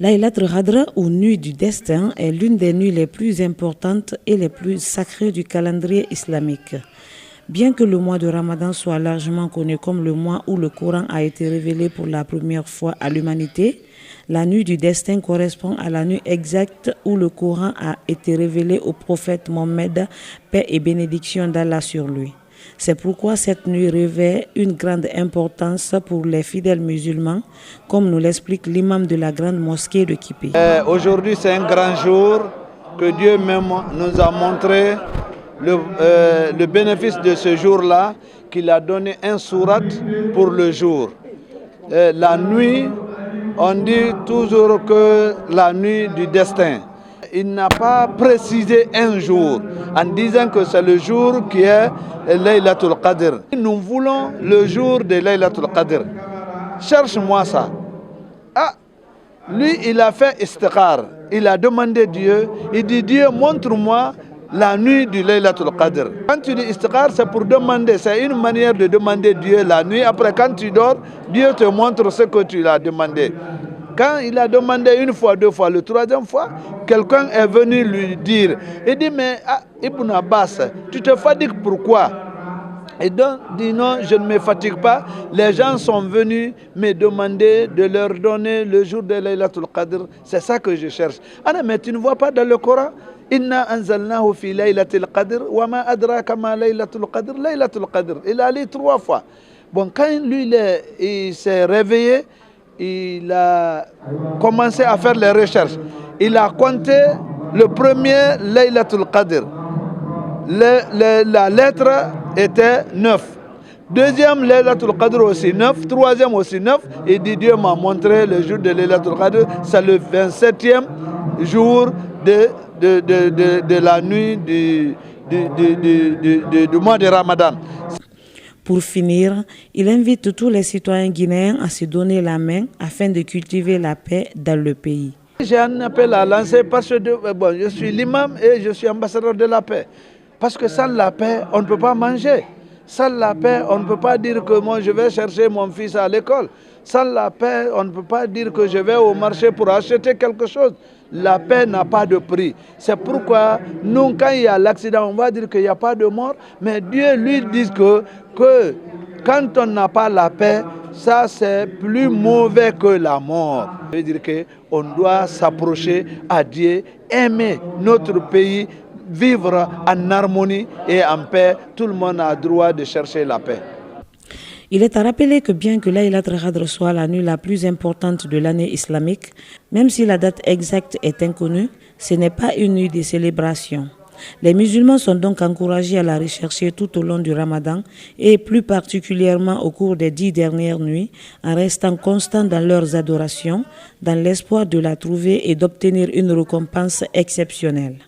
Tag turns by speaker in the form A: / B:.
A: Laylat al-Qadr, ou nuit du destin, est l'une des nuits les plus importantes et les plus sacrées du calendrier islamique. Bien que le mois de Ramadan soit largement connu comme le mois où le Coran a été révélé pour la première fois à l'humanité, la nuit du destin correspond à la nuit exacte où le Coran a été révélé au prophète Mohammed, paix et bénédiction d'Allah sur lui. C'est pourquoi cette nuit revêt une grande importance pour les fidèles musulmans, comme nous l'explique l'imam de la grande mosquée de Kipé.
B: Aujourd'hui, c'est un grand jour que Dieu même nous a montré le bénéfice de ce jour-là, qu'il a donné un surat pour le jour. La nuit, on dit toujours que la nuit du destin. Il n'a pas précisé un jour en disant que c'est le jour qui est Laylatul Qadr. Nous voulons le jour de Laylatul Qadr. Cherche-moi ça. Ah, lui, il a fait istikhar. Il a demandé Dieu. Il dit, Dieu, montre-moi la nuit du Laylatul Qadr. Quand tu dis istikhar, c'est pour demander. C'est une manière de demander Dieu la nuit. Après, quand tu dors, Dieu te montre ce que tu l'as demandé. Quand il a demandé une fois, deux fois, le troisième fois, quelqu'un est venu lui dire, il dit, mais Ibn Abbas, tu te fatigues pourquoi? Et donc, dit non, je ne me fatigue pas. Les gens sont venus me demander de leur donner le jour de Laylatul Qadr. C'est ça que je cherche. Ah non, mais tu ne vois pas dans le Coran? Inna anzalnahu fi Laylatul Qadr wa ma adraka ma Laylatul Qadr. Laylatul Qadr. Il a lu 3 fois. Bon, quand lui, il s'est réveillé, il a commencé à faire les recherches. Il a compté le premier Laylatul Qadr. La lettre était 9. Deuxième Laylatul Qadr aussi 9. Troisième aussi 9. Et dit, Dieu m'a montré le jour de Laylatul Qadr. C'est le 27e jour de la nuit du mois de Ramadan.
A: Pour finir, il invite tous les citoyens guinéens à se donner la main afin de cultiver la paix dans le pays.
B: J'ai un appel à lancer parce que je suis l'imam et je suis ambassadeur de la paix. Parce que sans la paix, on ne peut pas manger. Sans la paix, on ne peut pas dire que moi je vais chercher mon fils à l'école. Sans la paix, on ne peut pas dire que je vais au marché pour acheter quelque chose. La paix n'a pas de prix. C'est pourquoi nous, quand il y a l'accident, on va dire qu'il n'y a pas de mort. Mais Dieu lui dit que quand on n'a pas la paix, ça c'est plus mauvais que la mort. Ça veut dire qu'on doit s'approcher à Dieu, aimer notre pays, vivre en harmonie et en paix. Tout le monde a le droit de chercher la paix.
A: Il est à rappeler que bien que Laylat al-Qadr soit la nuit la plus importante de l'année islamique, même si la date exacte est inconnue, ce n'est pas une nuit de célébration. Les musulmans sont donc encouragés à la rechercher tout au long du Ramadan et plus particulièrement au cours des 10 dernières nuits, en restant constants dans leurs adorations, dans l'espoir de la trouver et d'obtenir une récompense exceptionnelle.